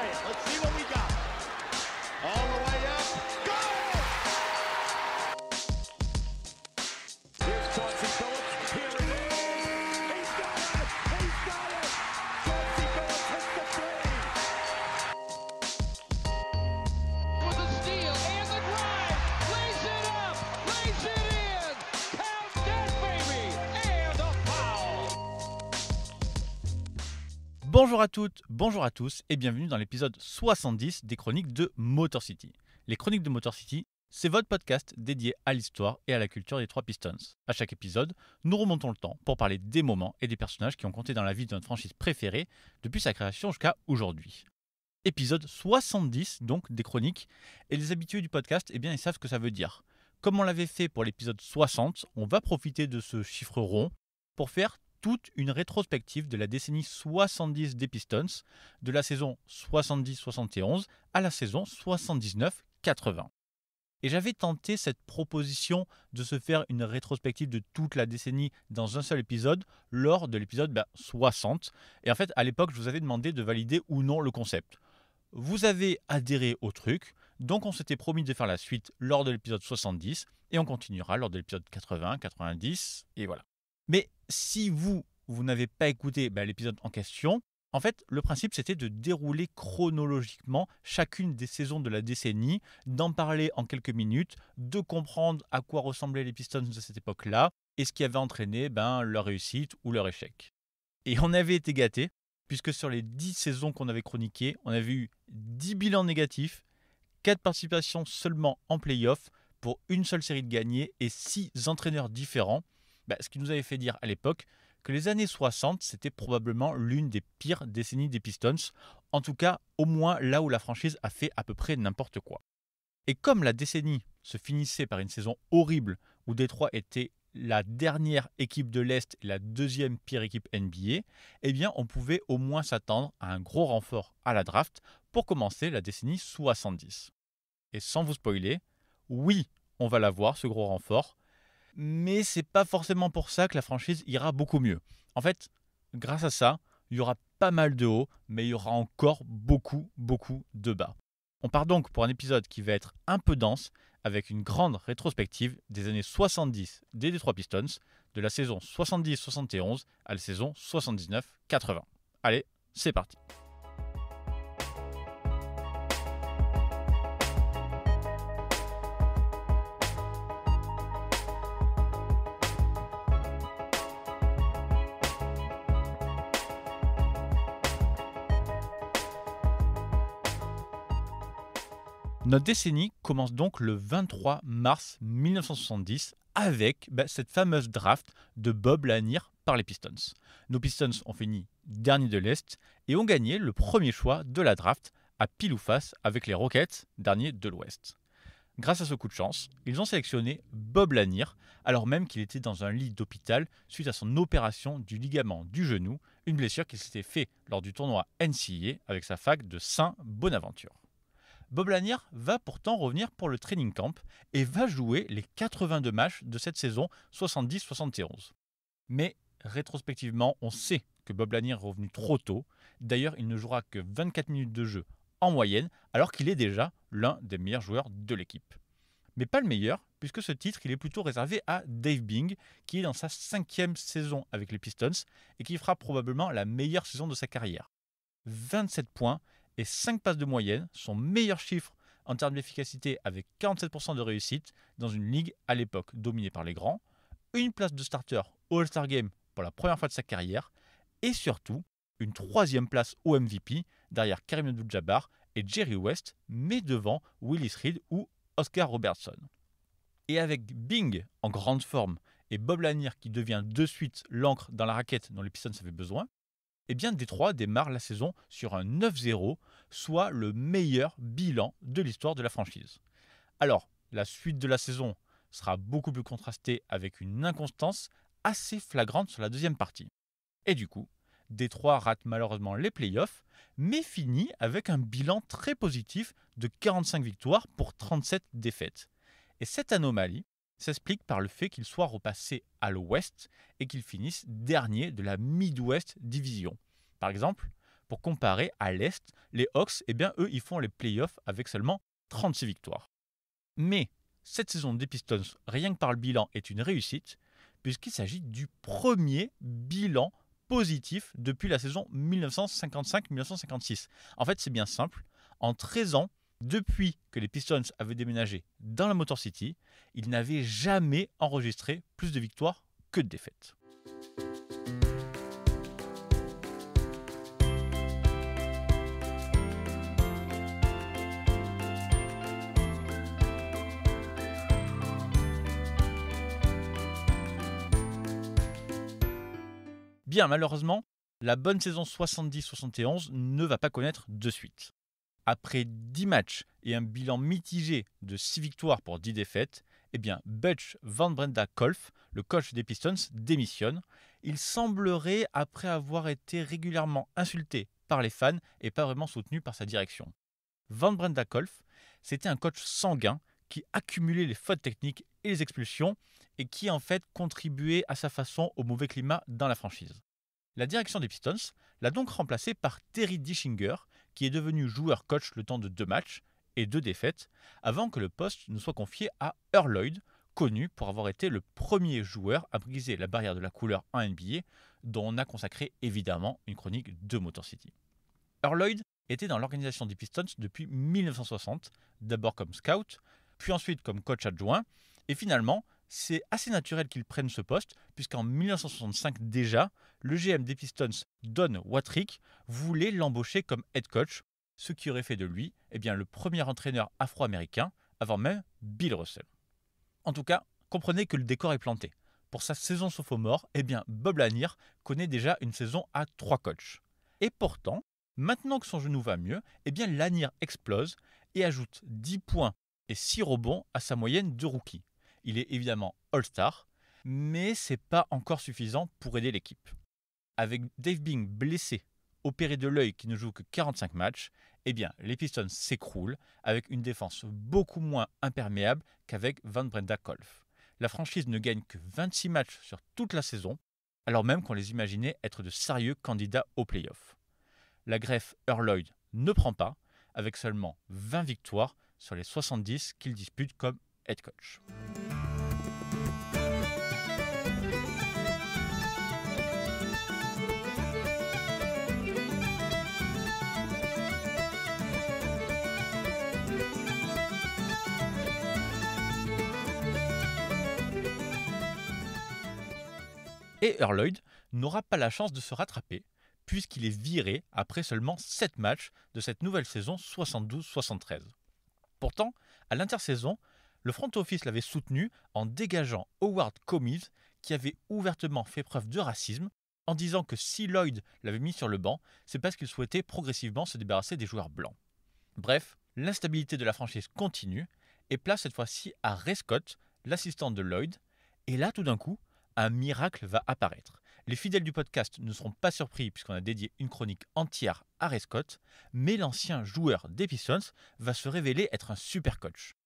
right, let's see what we got. All the way up. Go! Here's Chauncey Billups. Here it is. He's got it. He's got it. Chauncey Billups hits the three. With the steal and the drive. Lays it up. Lays it in. Count that, baby. And a foul. Bonjour à toutes, bonjour à tous et bienvenue dans l'épisode 70 des Chroniques de Motor City. Les Chroniques de Motor City, c'est votre podcast dédié à l'histoire et à la culture des trois Pistons. À chaque épisode, nous remontons le temps pour parler des moments et des personnages qui ont compté dans la vie de notre franchise préférée depuis sa création jusqu'à aujourd'hui. Épisode 70 donc des Chroniques, et les habitués du podcast, eh bien, ils savent ce que ça veut dire. Comme on l'avait fait pour l'épisode 60, on va profiter de ce chiffre rond pour faire toute une rétrospective de la décennie 70 des Pistons, de la saison 70-71 à la saison 79-80. Et j'avais tenté cette proposition de se faire une rétrospective de toute la décennie dans un seul épisode lors de l'épisode 60. Et en fait, à l'époque, je vous avais demandé de valider ou non le concept. Vous avez adhéré au truc, donc on s'était promis de faire la suite lors de l'épisode 70 et on continuera lors de l'épisode 80, 90 et voilà. Mais si vous n'avez pas écouté l'épisode en question, en fait, le principe, c'était de dérouler chronologiquement chacune des saisons de la décennie, d'en parler en quelques minutes, de comprendre à quoi ressemblaient les Pistons de cette époque-là et ce qui avait entraîné leur réussite ou leur échec. Et on avait été gâtés, puisque sur les 10 saisons qu'on avait chroniquées, on avait eu 10 bilans négatifs, 4 participations seulement en play-off pour une seule série de gagnés et 6 entraîneurs différents. Ce qui nous avait fait dire à l'époque que les années 60, c'était probablement l'une des pires décennies des Pistons, en tout cas au moins là où la franchise a fait à peu près n'importe quoi. Et comme la décennie se finissait par une saison horrible où Détroit était la dernière équipe de l'Est et la deuxième pire équipe NBA, eh bien on pouvait au moins s'attendre à un gros renfort à la draft pour commencer la décennie 70. Et sans vous spoiler, oui, on va l'avoir ce gros renfort, mais c'est pas forcément pour ça que la franchise ira beaucoup mieux. En fait, grâce à ça, il y aura pas mal de hauts, mais il y aura encore beaucoup de bas. On part donc pour un épisode qui va être un peu dense, avec une grande rétrospective des années 70 des Detroit Pistons, de la saison 70-71 à la saison 79-80. Allez, c'est parti. Notre décennie commence donc le 23 mars 1970 avec cette fameuse draft de Bob Lanier par les Pistons. Nos Pistons ont fini dernier de l'Est et ont gagné le premier choix de la draft à pile ou face avec les Rockets, dernier de l'Ouest. Grâce à ce coup de chance, ils ont sélectionné Bob Lanier alors même qu'il était dans un lit d'hôpital suite à son opération du ligament du genou, une blessure qu'il s'était fait lors du tournoi NCAA avec sa fac de Saint-Bonaventure. Bob Lanier va pourtant revenir pour le training camp et va jouer les 82 matchs de cette saison 70-71. Mais rétrospectivement, on sait que Bob Lanier est revenu trop tôt. D'ailleurs, il ne jouera que 24 minutes de jeu en moyenne, alors qu'il est déjà l'un des meilleurs joueurs de l'équipe. Mais pas le meilleur, puisque ce titre il est plutôt réservé à Dave Bing, qui est dans sa 5e saison avec les Pistons et qui fera probablement la meilleure saison de sa carrière. 27 points et 5 passes de moyenne, son meilleur chiffre en termes d'efficacité avec 47% de réussite dans une ligue à l'époque dominée par les grands, une place de starter au All-Star Game pour la première fois de sa carrière et surtout une 3e place au MVP derrière Kareem Abdul-Jabbar et Jerry West, mais devant Willis Reed ou Oscar Robertson. Et avec Bing en grande forme et Bob Lanier qui devient de suite l'encre dans la raquette dont les Pistons avaient besoin, eh bien Détroit démarre la saison sur un 9-0, soit le meilleur bilan de l'histoire de la franchise. Alors, la suite de la saison sera beaucoup plus contrastée avec une inconstance assez flagrante sur la deuxième partie. Et du coup, Détroit rate malheureusement les playoffs, mais finit avec un bilan très positif de 45 victoires pour 37 défaites. Et cette anomalie s'explique par le fait qu'il soit repassé à l'Ouest et qu'il finisse dernier de la Midwest Division. Par exemple, Pour comparer, à l'Est, les Hawks, eux, ils font les playoffs avec seulement 36 victoires. Mais cette saison des Pistons, rien que par le bilan, est une réussite, puisqu'il s'agit du premier bilan positif depuis la saison 1955-1956. En fait, c'est bien simple. En 13 ans, depuis que les Pistons avaient déménagé dans la Motor City, ils n'avaient jamais enregistré plus de victoires que de défaites. Bien, malheureusement, la bonne saison 70-71 ne va pas connaître de suite. Après 10 matchs et un bilan mitigé de 6 victoires pour 10 défaites, Butch Van Breda Kolff, le coach des Pistons, démissionne. Il semblerait, après avoir été régulièrement insulté par les fans et pas vraiment soutenu par sa direction. Van Breda Kolff, c'était un coach sanguin qui accumulait les fautes techniques et les expulsions et qui en fait contribuait à sa façon au mauvais climat dans la franchise. La direction des Pistons l'a donc remplacé par Terry Dischinger, qui est devenu joueur-coach le temps de 2 matchs et 2 défaites, avant que le poste ne soit confié à Earl Lloyd, connu pour avoir été le premier joueur à briser la barrière de la couleur en NBA, dont on a consacré évidemment une chronique de Motor City. Earl Lloyd était dans l'organisation des Pistons depuis 1960, d'abord comme scout, puis ensuite comme coach adjoint, et finalement, c'est assez naturel qu'il prenne ce poste, puisqu'en 1965 déjà, le GM des Pistons, Don Watrick, voulait l'embaucher comme head coach, ce qui aurait fait de lui le premier entraîneur afro-américain, avant même Bill Russell. En tout cas, comprenez que le décor est planté. Pour sa saison sophomore, Bob Lanier connaît déjà une saison à 3 coachs. Et pourtant, maintenant que son genou va mieux, Lanier explose et ajoute 10 points et 6 rebonds à sa moyenne de rookie. Il est évidemment All-Star, mais c'est pas encore suffisant pour aider l'équipe. Avec Dave Bing blessé, opéré de l'œil qui ne joue que 45 matchs, les Pistons s'écroulent avec une défense beaucoup moins imperméable qu'avec Van Breda Kolff. La franchise ne gagne que 26 matchs sur toute la saison, alors même qu'on les imaginait être de sérieux candidats aux playoffs. La greffe Earl Lloyd ne prend pas, avec seulement 20 victoires sur les 70 qu'il dispute comme head coach. Et Earl Lloyd n'aura pas la chance de se rattraper, puisqu'il est viré après seulement 7 matchs de cette nouvelle saison 72-73. Pourtant, à l'intersaison, le front office l'avait soutenu en dégageant Howard Commies, qui avait ouvertement fait preuve de racisme, en disant que si Lloyd l'avait mis sur le banc, c'est parce qu'il souhaitait progressivement se débarrasser des joueurs blancs. Bref, l'instabilité de la franchise continue et place cette fois-ci à Ray Scott, l'assistant de Lloyd, et là tout d'un coup, un miracle va apparaître. Les fidèles du podcast ne seront pas surpris puisqu'on a dédié une chronique entière à Ray Scott, mais l'ancien joueur des Pistons va se révéler être un super coach.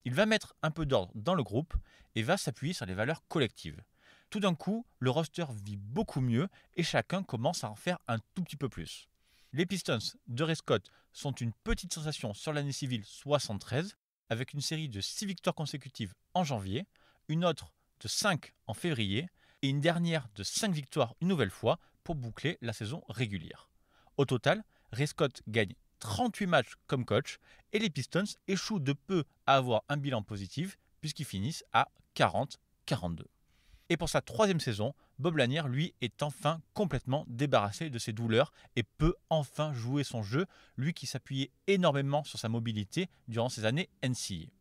Il va mettre un peu d'ordre dans le groupe et va s'appuyer sur les valeurs collectives. Tout d'un coup, le roster vit beaucoup mieux et chacun commence à en faire un tout petit peu plus. Les Pistons de Ray Scott sont une petite sensation sur l'année civile 73, avec une série de 6 victoires consécutives en janvier, une autre de 5 en février et une dernière de 5 victoires une nouvelle fois pour boucler la saison régulière. Au total, Ray Scott gagne 38 matchs comme coach et les Pistons échouent de peu à avoir un bilan positif puisqu'ils finissent à 40-42. Et pour sa 3e saison, Bob Lanier, lui, est enfin complètement débarrassé de ses douleurs et peut enfin jouer son jeu, lui qui s'appuyait énormément sur sa mobilité durant ses années NCAA.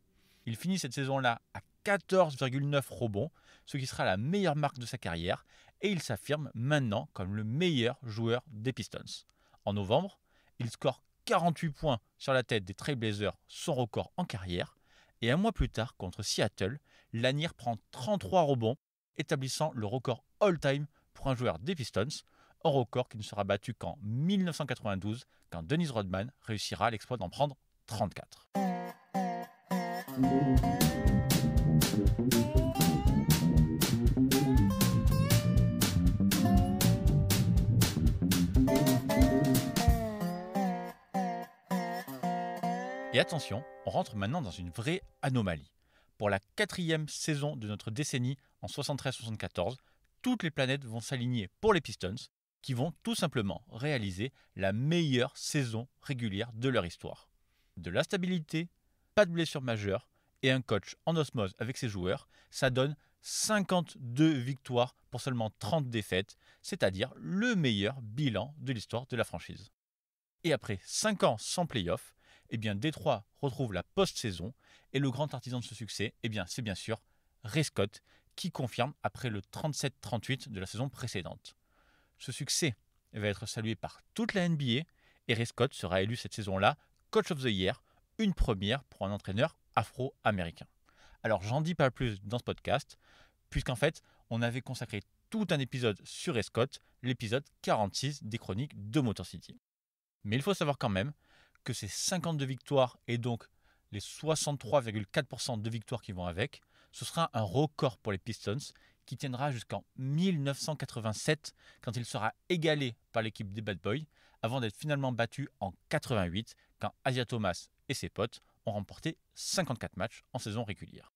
Il finit cette saison-là à 14,9 rebonds, ce qui sera la meilleure marque de sa carrière, et il s'affirme maintenant comme le meilleur joueur des Pistons. En novembre, il score 48 points sur la tête des Trail Blazers, son record en carrière, et un mois plus tard, contre Seattle, Lanier prend 33 rebonds, établissant le record all-time pour un joueur des Pistons, un record qui ne sera battu qu'en 1992, quand Dennis Rodman réussira l'exploit d'en prendre 34. Et attention, on rentre maintenant dans une vraie anomalie. Pour la 4e saison de notre décennie en 73-74, toutes les planètes vont s'aligner pour les Pistons, qui vont tout simplement réaliser la meilleure saison régulière de leur histoire. De la stabilité, pas de blessures majeures et un coach en osmose avec ses joueurs, ça donne 52 victoires pour seulement 30 défaites, c'est-à-dire le meilleur bilan de l'histoire de la franchise. Et après 5 ans sans play-off, Détroit retrouve la post-saison et le grand artisan de ce succès, c'est bien sûr Ray Scott qui confirme après le 37-38 de la saison précédente. Ce succès va être salué par toute la NBA et Ray Scott sera élu cette saison-là Coach of the Year, une première pour un entraîneur afro-américain. Alors j'en dis pas plus dans ce podcast, puisqu'en fait on avait consacré tout un épisode sur Ray Scott, l'épisode 46 des chroniques de Motor City. Mais il faut savoir quand même que ces 52 victoires et donc les 63,4% de victoires qui vont avec, ce sera un record pour les Pistons qui tiendra jusqu'en 1987 quand il sera égalé par l'équipe des Bad Boys avant d'être finalement battu en 88 quand Isiah Thomas et ses potes ont remporté 54 matchs en saison régulière.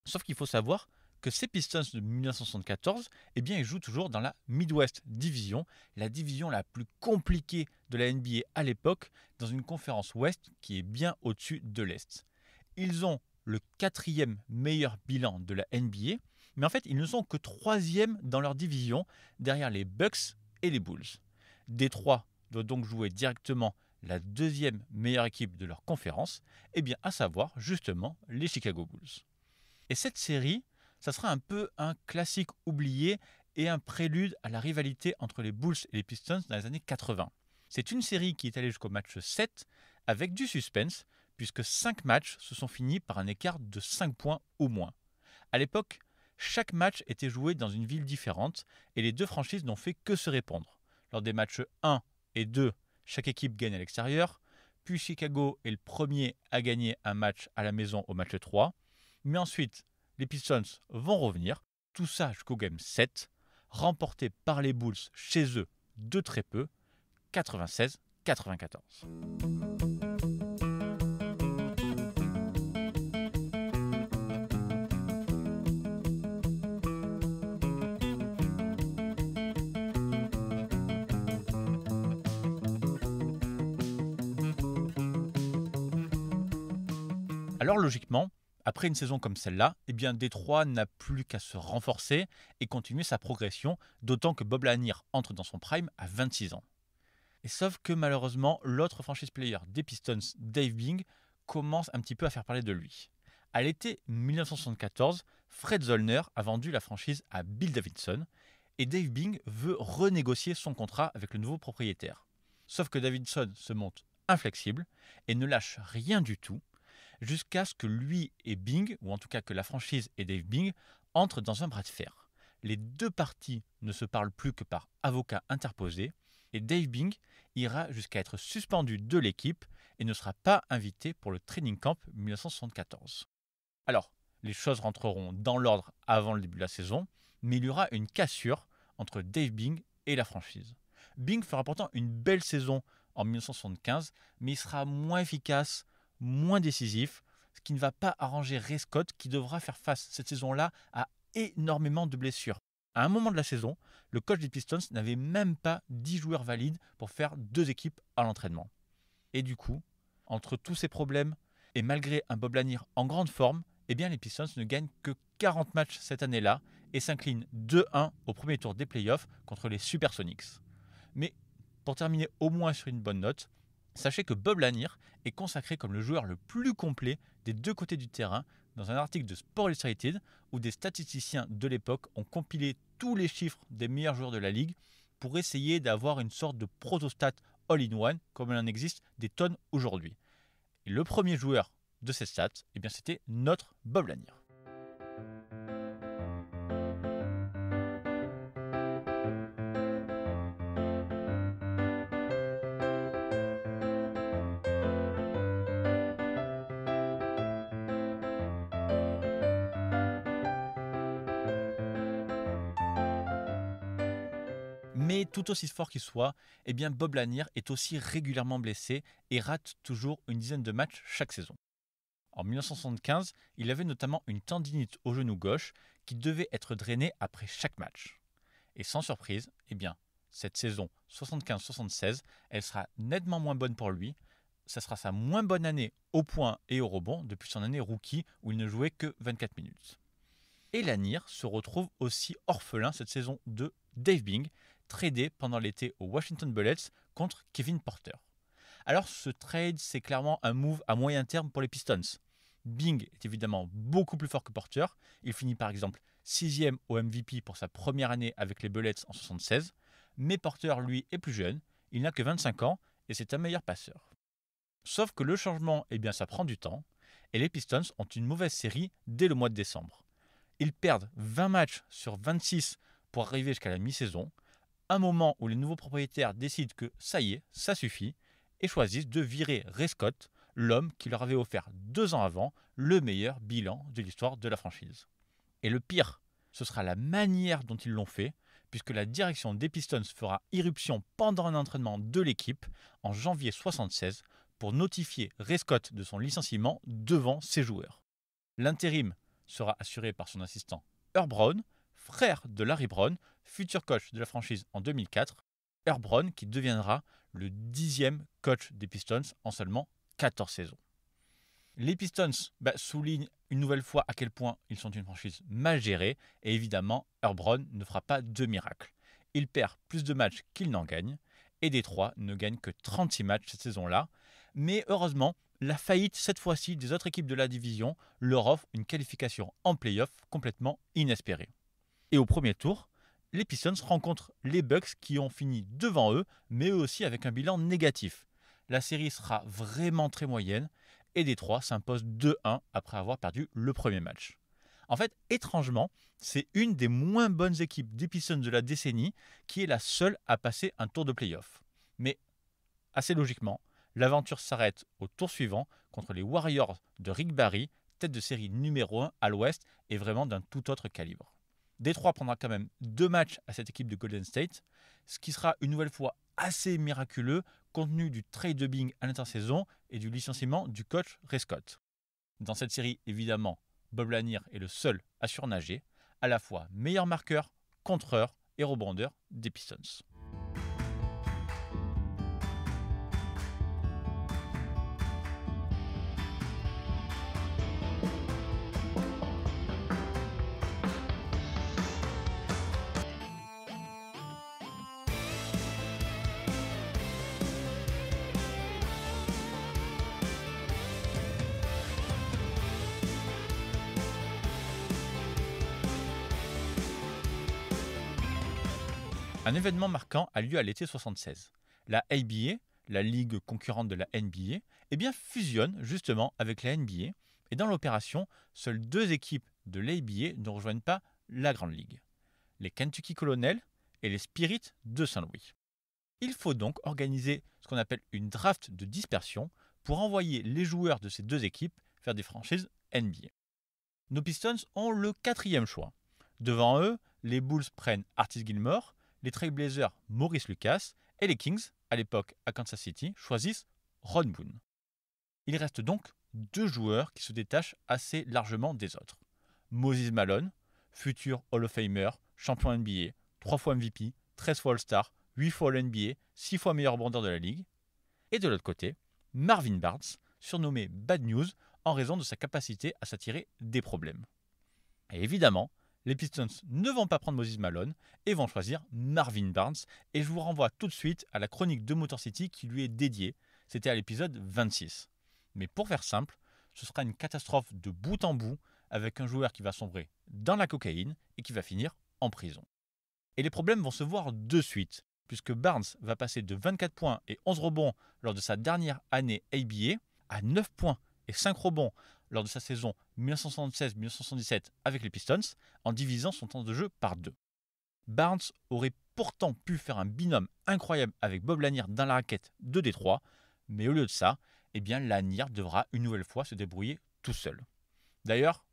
Sauf qu'il faut savoir que ces Pistons de 1974, ils jouent toujours dans la Midwest Division, la division la plus compliquée de la NBA à l'époque, dans une conférence Ouest qui est bien au-dessus de l'Est. Ils ont le 4e meilleur bilan de la NBA, mais en fait, ils ne sont que 3e dans leur division, derrière les Bucks et les Bulls. Détroit doit donc jouer directement la 2e meilleure équipe de leur conférence, à savoir justement les Chicago Bulls. Et cette série, ça sera un peu un classique oublié et un prélude à la rivalité entre les Bulls et les Pistons dans les années 80. C'est une série qui est allée jusqu'au match 7 avec du suspense, puisque 5 matchs se sont finis par un écart de 5 points ou moins. À l'époque, chaque match était joué dans une ville différente et les deux franchises n'ont fait que se répondre. Lors des matchs 1 et 2, chaque équipe gagne à l'extérieur, puis Chicago est le premier à gagner un match à la maison au match 3, mais ensuite, les Pistons vont revenir, tout ça jusqu'au Game 7, remporté par les Bulls chez eux de très peu, 96-94. Alors logiquement, après une saison comme celle-là, Détroit n'a plus qu'à se renforcer et continuer sa progression, d'autant que Bob Lanier entre dans son prime à 26 ans. Et sauf que malheureusement, l'autre franchise player des Pistons, Dave Bing, commence un petit peu à faire parler de lui. À l'été 1974, Fred Zollner a vendu la franchise à Bill Davidson et Dave Bing veut renégocier son contrat avec le nouveau propriétaire. Sauf que Davidson se montre inflexible et ne lâche rien du tout, jusqu'à ce que lui et Bing, ou en tout cas que la franchise et Dave Bing, entrent dans un bras de fer. Les deux parties ne se parlent plus que par avocat interposé, et Dave Bing ira jusqu'à être suspendu de l'équipe et ne sera pas invité pour le Training Camp 1974. Alors, les choses rentreront dans l'ordre avant le début de la saison, mais il y aura une cassure entre Dave Bing et la franchise. Bing fera pourtant une belle saison en 1975, mais il sera moins efficace, moins décisif, ce qui ne va pas arranger Ray Scott qui devra faire face cette saison-là à énormément de blessures. À un moment de la saison, le coach des Pistons n'avait même pas 10 joueurs valides pour faire 2 équipes à l'entraînement. Et du coup, entre tous ces problèmes et malgré un Bob Lanier en grande forme, les Pistons ne gagnent que 40 matchs cette année-là et s'inclinent 2-1 au premier tour des playoffs contre les Supersonics. Mais pour terminer au moins sur une bonne note, sachez que Bob Lanier est consacré comme le joueur le plus complet des deux côtés du terrain dans un article de Sport Illustrated où des statisticiens de l'époque ont compilé tous les chiffres des meilleurs joueurs de la ligue pour essayer d'avoir une sorte de protostat all-in-one comme il en existe des tonnes aujourd'hui. Et le premier joueur de ces stats, c'était notre Bob Lanier. Mais tout aussi fort qu'il soit, eh bien Bob Lanier est aussi régulièrement blessé et rate toujours une dizaine de matchs chaque saison. En 1975, il avait notamment une tendinite au genou gauche qui devait être drainée après chaque match. Et sans surprise, eh bien, cette saison 75-76, elle sera nettement moins bonne pour lui. Ça sera sa moins bonne année au point et au rebond depuis son année rookie où il ne jouait que 24 minutes. Et Lanier se retrouve aussi orphelin cette saison de Dave Bing, tradé pendant l'été aux Washington Bullets contre Kevin Porter. Alors ce trade, c'est clairement un move à moyen terme pour les Pistons. Bing est évidemment beaucoup plus fort que Porter. Il finit par exemple 6e au MVP pour sa première année avec les Bullets en 1976. Mais Porter, lui, est plus jeune. Il n'a que 25 ans et c'est un meilleur passeur. Sauf que le changement, eh bien, ça prend du temps. Et les Pistons ont une mauvaise série dès le mois de décembre. Ils perdent 20 matchs sur 26 pour arriver jusqu'à la mi-saison. Un moment où les nouveaux propriétaires décident que ça y est, ça suffit. Et choisissent de virer Ray Scott, l'homme qui leur avait offert 2 ans avant le meilleur bilan de l'histoire de la franchise. Et le pire, ce sera la manière dont ils l'ont fait, puisque la direction des Pistons fera irruption pendant un entraînement de l'équipe en janvier 1976 pour notifier Ray Scott de son licenciement devant ses joueurs. L'intérim sera assuré par son assistant Earl Brown, frère de Larry Brown, futur coach de la franchise en 2004, Earl Brown qui deviendra le 10e coach des Pistons en seulement 14 saisons. Les Pistons soulignent une nouvelle fois à quel point ils sont une franchise mal gérée et évidemment, Earl Brown ne fera pas de miracle. Il perd plus de matchs qu'il n'en gagne et Détroit ne gagne que 36 matchs cette saison-là. Mais heureusement, la faillite cette fois-ci des autres équipes de la division leur offre une qualification en play-off complètement inespérée. Et au premier tour, les Pistons rencontrent les Bucks qui ont fini devant eux, mais eux aussi avec un bilan négatif. La série sera vraiment très moyenne et Détroit s'impose 2-1 après avoir perdu le premier match. En fait, étrangement, c'est une des moins bonnes équipes des Pistons de la décennie qui est la seule à passer un tour de play-off. Mais assez logiquement, l'aventure s'arrête au tour suivant contre les Warriors de Rick Barry, tête de série numéro 1 à l'Ouest et vraiment d'un tout autre calibre. Détroit prendra quand même 2 matchs à cette équipe de Golden State, ce qui sera une nouvelle fois assez miraculeux compte tenu du trade de Bing à l'intersaison et du licenciement du coach Ray Scott. Dans cette série, évidemment, Bob Lanier est le seul à surnager, à la fois meilleur marqueur, contreur et rebondeur des Pistons. Un événement marquant a lieu à l'été 1976. La ABA, la ligue concurrente de la NBA, fusionne justement avec la NBA et dans l'opération, seules 2 équipes de l'ABA ne rejoignent pas la Grande Ligue, les Kentucky Colonels et les Spirits de Saint-Louis. Il faut donc organiser ce qu'on appelle une draft de dispersion pour envoyer les joueurs de ces 2 équipes vers des franchises NBA. Nos Pistons ont le 4e choix. Devant eux, les Bulls prennent Artis Gilmore, les Trailblazers Maurice Lucas et les Kings, à l'époque à Kansas City, choisissent Ron Boone. Il reste donc 2 joueurs qui se détachent assez largement des autres. Moses Malone, futur Hall of Famer, champion NBA, 3 fois MVP, 13 fois All-Star, 8 fois All-NBA, 6 fois meilleur rebondeur de la ligue. Et de l'autre côté, Marvin Barnes, surnommé Bad News en raison de sa capacité à s'attirer des problèmes. Et évidemment, les Pistons ne vont pas prendre Moses Malone et vont choisir Marvin Barnes. Et je vous renvoie tout de suite à la chronique de Motor City qui lui est dédiée. C'était à l'épisode 26. Mais pour faire simple, ce sera une catastrophe de bout en bout avec un joueur qui va sombrer dans la cocaïne et qui va finir en prison. Et les problèmes vont se voir de suite, puisque Barnes va passer de 24 points et 11 rebonds lors de sa dernière année ABA à 9 points et 5 rebonds lors de sa saison 1976-1977 avec les Pistons, en divisant son temps de jeu par 2. Barnes aurait pourtant pu faire un binôme incroyable avec Bob Lanier dans la raquette de Détroit, mais au lieu de ça, Lanier devra une nouvelle fois se débrouiller tout seul. D'ailleurs,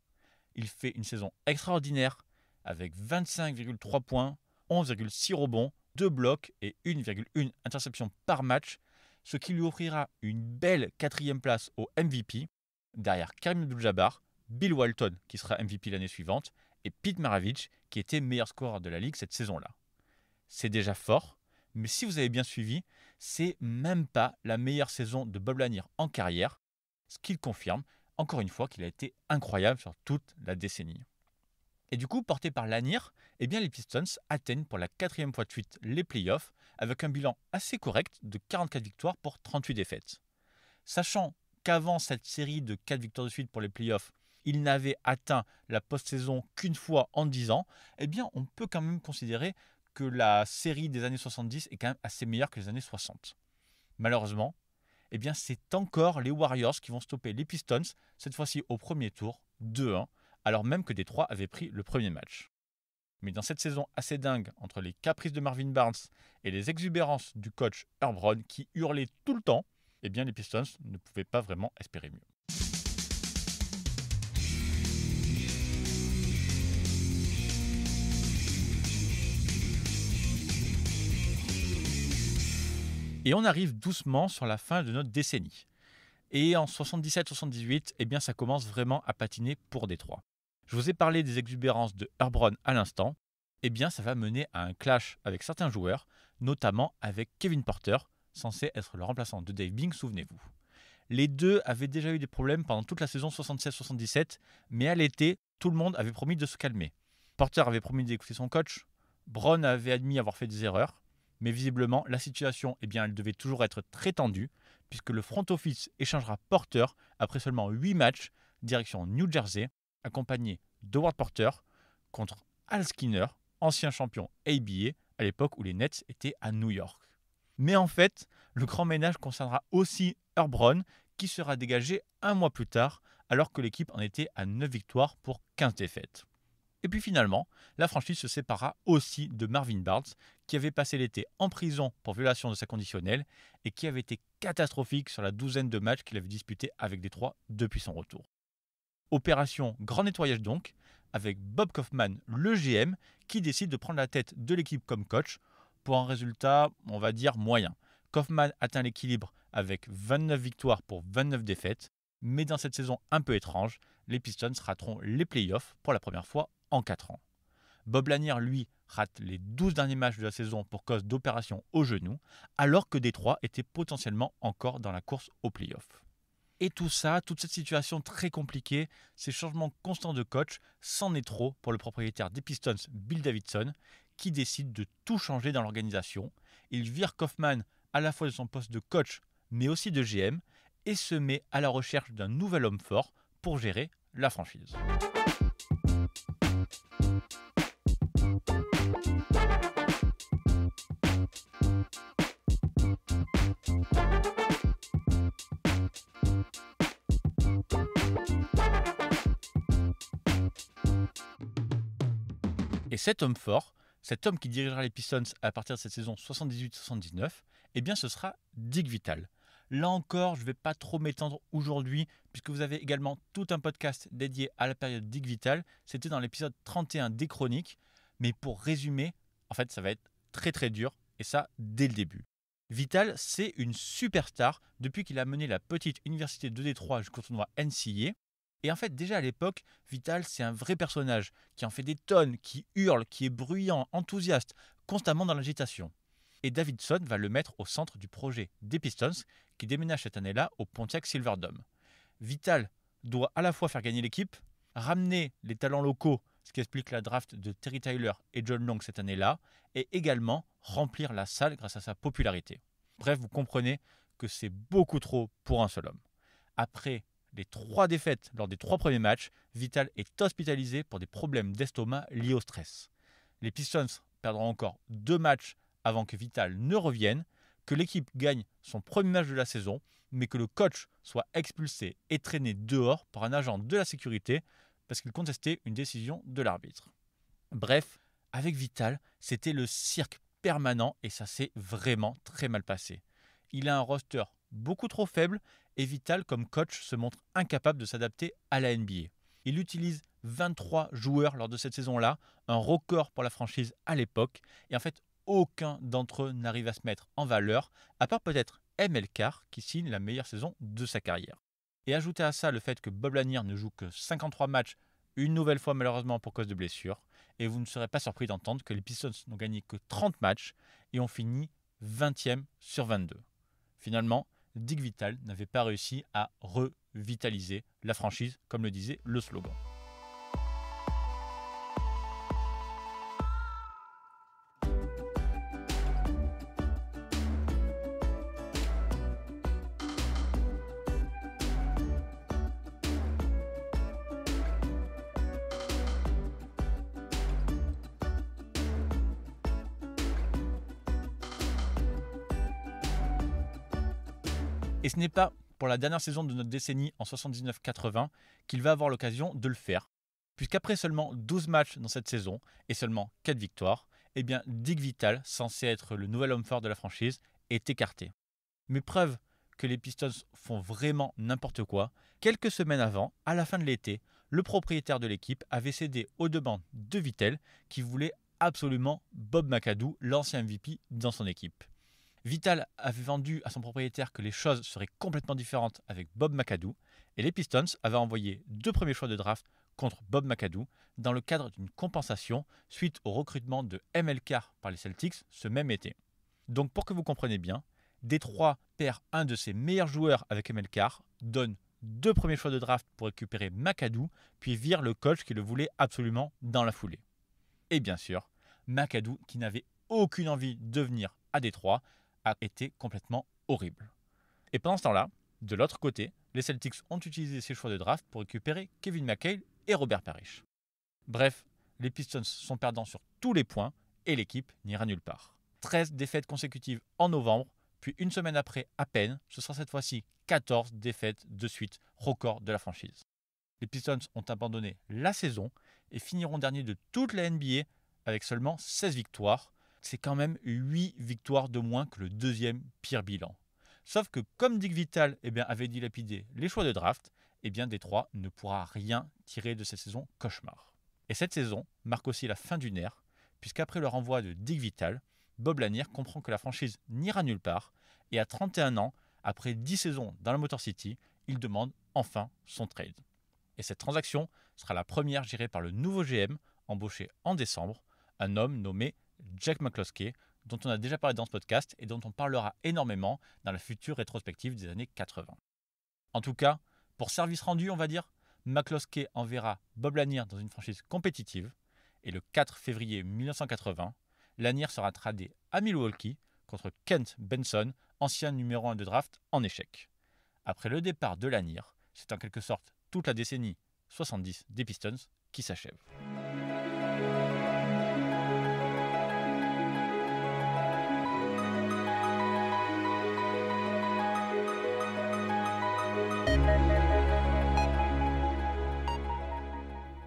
il fait une saison extraordinaire avec 25,3 points, 11,6 rebonds, 2 blocs et 1,1 interception par match, ce qui lui offrira une belle 4e place au MVP, derrière Kareem Abdul-Jabbar, Bill Walton qui sera MVP l'année suivante et Pete Maravich qui était meilleur scoreur de la ligue cette saison-là. C'est déjà fort, mais si vous avez bien suivi, c'est même pas la meilleure saison de Bob Lanier en carrière, ce qui confirme encore une fois qu'il a été incroyable sur toute la décennie. Et du coup, porté par Lanier, eh bien les Pistons atteignent pour la 4e fois de suite les playoffs avec un bilan assez correct de 44 victoires pour 38 défaites. Sachant qu'avant cette série de 4 victoires de suite pour les playoffs, il n'avait atteint la post-saison qu'une fois en 10 ans, eh bien on peut quand même considérer que la série des années 70 est quand même assez meilleure que les années 60. Malheureusement, eh bien c'est encore les Warriors qui vont stopper les Pistons, cette fois-ci au premier tour, 2-1, alors même que Détroit avait pris le premier match. Mais dans cette saison assez dingue, entre les caprices de Marvin Barnes et les exubérances du coach Herb Brown qui hurlait tout le temps, eh bien les Pistons ne pouvaient pas vraiment espérer mieux. Et on arrive doucement sur la fin de notre décennie. Et en 77-78, eh bien ça commence vraiment à patiner pour Détroit. Je vous ai parlé des exubérances de Herb Brown à l'instant. Eh bien ça va mener à un clash avec certains joueurs, notamment avec Kevin Porter, censé être le remplaçant de Dave Bing, souvenez-vous. Les deux avaient déjà eu des problèmes pendant toute la saison 76-77, mais à l'été, tout le monde avait promis de se calmer. Porter avait promis d'écouter son coach, Brown avait admis avoir fait des erreurs, mais visiblement, la situation, eh bien, elle devait toujours être très tendue, puisque le front office échangera Porter après seulement 8 matchs, direction New Jersey, accompagné d'Howard Porter contre Al Skinner, ancien champion ABA, à l'époque où les Nets étaient à New York. Mais en fait, le grand ménage concernera aussi Herb Brown, qui sera dégagé un mois plus tard, alors que l'équipe en était à 9 victoires pour 15 défaites. Et puis finalement, la franchise se sépara aussi de Marvin Barnes, qui avait passé l'été en prison pour violation de sa conditionnelle et qui avait été catastrophique sur la douzaine de matchs qu'il avait disputés avec Détroit depuis son retour. Opération grand nettoyage donc, avec Bob Kaufman, le GM, qui décide de prendre la tête de l'équipe comme coach pour un résultat, on va dire, moyen. Kaufman atteint l'équilibre avec 29 victoires pour 29 défaites, mais dans cette saison un peu étrange, les Pistons rateront les playoffs pour la première fois en 4 ans. Bob Lanier, lui, rate les 12 derniers matchs de la saison pour cause d'opération au genou, alors que Détroit était potentiellement encore dans la course aux playoffs. Et tout ça, toute cette situation très compliquée, ces changements constants de coach, c'en est trop pour le propriétaire des Pistons, Bill Davidson, qui décide de tout changer dans l'organisation. Il vire Kaufman à la fois de son poste de coach, mais aussi de GM, et se met à la recherche d'un nouvel homme fort pour gérer la franchise. Et cet homme fort, cet homme qui dirigera les Pistons à partir de cette saison 78-79, eh bien ce sera Dick Vitale. Là encore, je ne vais pas trop m'étendre aujourd'hui, puisque vous avez également tout un podcast dédié à la période Dick Vitale. C'était dans l'épisode 31 des Chroniques. Mais pour résumer, en fait, ça va être très très dur, et ça dès le début. Vitale, c'est une superstar depuis qu'il a mené la petite université de Détroit jusqu'au tournoi NCAA. Et en fait, déjà à l'époque, Vitale, c'est un vrai personnage qui en fait des tonnes, qui hurle, qui est bruyant, enthousiaste, constamment dans l'agitation. Et Davidson va le mettre au centre du projet des Pistons, qui déménage cette année-là au Pontiac Silverdome. Vitale doit à la fois faire gagner l'équipe, ramener les talents locaux, ce qui explique la draft de Terry Tyler et John Long cette année-là, et également remplir la salle grâce à sa popularité. Bref, vous comprenez que c'est beaucoup trop pour un seul homme. Après les 3 défaites lors des 3 premiers matchs, Vitale est hospitalisé pour des problèmes d'estomac liés au stress. Les Pistons perdront encore 2 matchs avant que Vitale ne revienne, que l'équipe gagne son premier match de la saison, mais que le coach soit expulsé et traîné dehors par un agent de la sécurité parce qu'il contestait une décision de l'arbitre. Bref, avec Vitale, c'était le cirque permanent et ça s'est vraiment très mal passé. Il a un roster beaucoup trop faible et Vitale, comme coach, se montre incapable de s'adapter à la NBA. Il utilise 23 joueurs lors de cette saison-là, un record pour la franchise à l'époque, et en fait, aucun d'entre eux n'arrive à se mettre en valeur, à part peut-être ML Carr qui signe la meilleure saison de sa carrière. Et ajoutez à ça le fait que Bob Lanier ne joue que 53 matchs, une nouvelle fois malheureusement pour cause de blessure, et vous ne serez pas surpris d'entendre que les Pistons n'ont gagné que 30 matchs et ont fini 20e sur 22. Finalement, Dick Vitale n'avait pas réussi à revitaliser la franchise, comme le disait le slogan. Et ce n'est pas pour la dernière saison de notre décennie en 79-80 qu'il va avoir l'occasion de le faire. Puisqu'après seulement 12 matchs dans cette saison et seulement 4 victoires, eh bien Dick Vitale, censé être le nouvel homme fort de la franchise, est écarté. Mais preuve que les Pistons font vraiment n'importe quoi, quelques semaines avant, à la fin de l'été, le propriétaire de l'équipe avait cédé aux demandes de Vitale qui voulait absolument Bob McAdoo, l'ancien MVP, dans son équipe. Vitale avait vendu à son propriétaire que les choses seraient complètement différentes avec Bob McAdoo et les Pistons avaient envoyé 2 premiers choix de draft contre Bob McAdoo dans le cadre d'une compensation suite au recrutement de ML Carr par les Celtics ce même été. Donc pour que vous compreniez bien, Détroit perd un de ses meilleurs joueurs avec ML Carr, donne 2 premiers choix de draft pour récupérer McAdoo, puis vire le coach qui le voulait absolument dans la foulée. Et bien sûr, McAdoo, qui n'avait aucune envie de venir à Détroit, a été complètement horrible. Et pendant ce temps-là, de l'autre côté, les Celtics ont utilisé ces choix de draft pour récupérer Kevin McHale et Robert Parrish. Bref, les Pistons sont perdants sur tous les points et l'équipe n'ira nulle part. 13 défaites consécutives en novembre, puis une semaine après à peine, ce sera cette fois-ci 14 défaites de suite, record de la franchise. Les Pistons ont abandonné la saison et finiront dernier de toute la NBA avec seulement 16 victoires. C'est quand même 8 victoires de moins que le deuxième pire bilan. Sauf que comme Dick Vitale avait dilapidé les choix de draft, Détroit ne pourra rien tirer de cette saison cauchemar. Et cette saison marque aussi la fin d'une ère, puisqu'après le renvoi de Dick Vitale, Bob Lanier comprend que la franchise n'ira nulle part, et à 31 ans, après 10 saisons dans la Motor City, il demande enfin son trade. Et cette transaction sera la première gérée par le nouveau GM, embauché en décembre, un homme nommé Jack McCloskey, dont on a déjà parlé dans ce podcast et dont on parlera énormément dans la future rétrospective des années 80. En tout cas, pour service rendu, on va dire, McCloskey enverra Bob Lanier dans une franchise compétitive et le 4 février 1980, Lanier sera tradé à Milwaukee contre Kent Benson, ancien numéro 1 de draft en échec. Après le départ de Lanier, c'est en quelque sorte toute la décennie 70 des Pistons qui s'achève.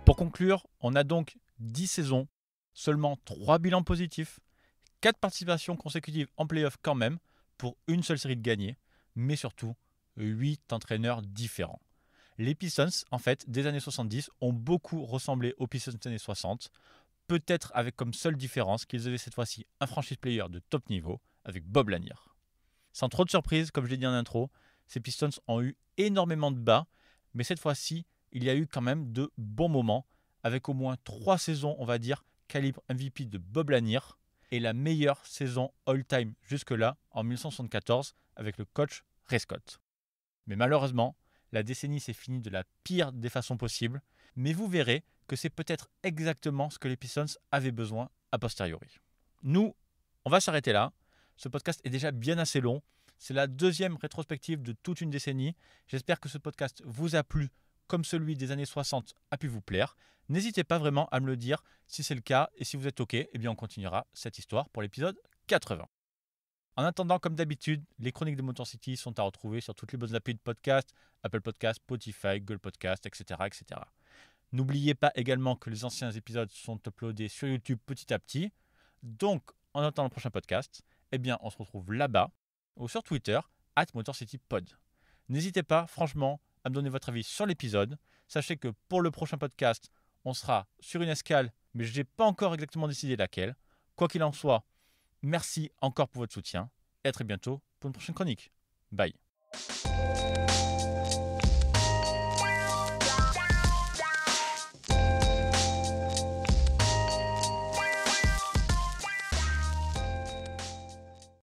Pour conclure, on a donc 10 saisons, seulement 3 bilans positifs, 4 participations consécutives en play-off quand même, pour une seule série de gagnés, mais surtout 8 entraîneurs différents. Les Pistons, en fait, des années 70, ont beaucoup ressemblé aux Pistons des années 60, peut-être avec comme seule différence qu'ils avaient cette fois-ci un franchise player de top niveau avec Bob Lanier. Sans trop de surprise, comme je l'ai dit en intro, ces Pistons ont eu énormément de bas, mais cette fois-ci, il y a eu quand même de bons moments, avec au moins 3 saisons, on va dire, calibre MVP de Bob Lanier, et la meilleure saison all-time jusque-là, en 1974, avec le coach Ray Scott. Mais malheureusement, la décennie s'est finie de la pire des façons possibles, mais vous verrez que c'est peut-être exactement ce que les Pistons avaient besoin a posteriori. Nous, on va s'arrêter là. Ce podcast est déjà bien assez long. C'est la deuxième rétrospective de toute une décennie. J'espère que ce podcast vous a plu, comme celui des années 60 a pu vous plaire. N'hésitez pas vraiment à me le dire si c'est le cas et si vous êtes OK, on continuera cette histoire pour l'épisode 80. En attendant, comme d'habitude, les chroniques de Motor City sont à retrouver sur toutes les bonnes applis de podcast, Apple Podcast, Spotify, Google Podcast, etc. etc. N'oubliez pas également que les anciens épisodes sont uploadés sur YouTube petit à petit. Donc, en attendant le prochain podcast, on se retrouve là-bas ou sur Twitter, @MotorCityPod. N'hésitez pas, franchement, à me donner votre avis sur l'épisode. Sachez que pour le prochain podcast, on sera sur une escale, mais je n'ai pas encore exactement décidé laquelle. Quoi qu'il en soit, Merci encore pour votre soutien et à très bientôt pour une prochaine chronique. Bye.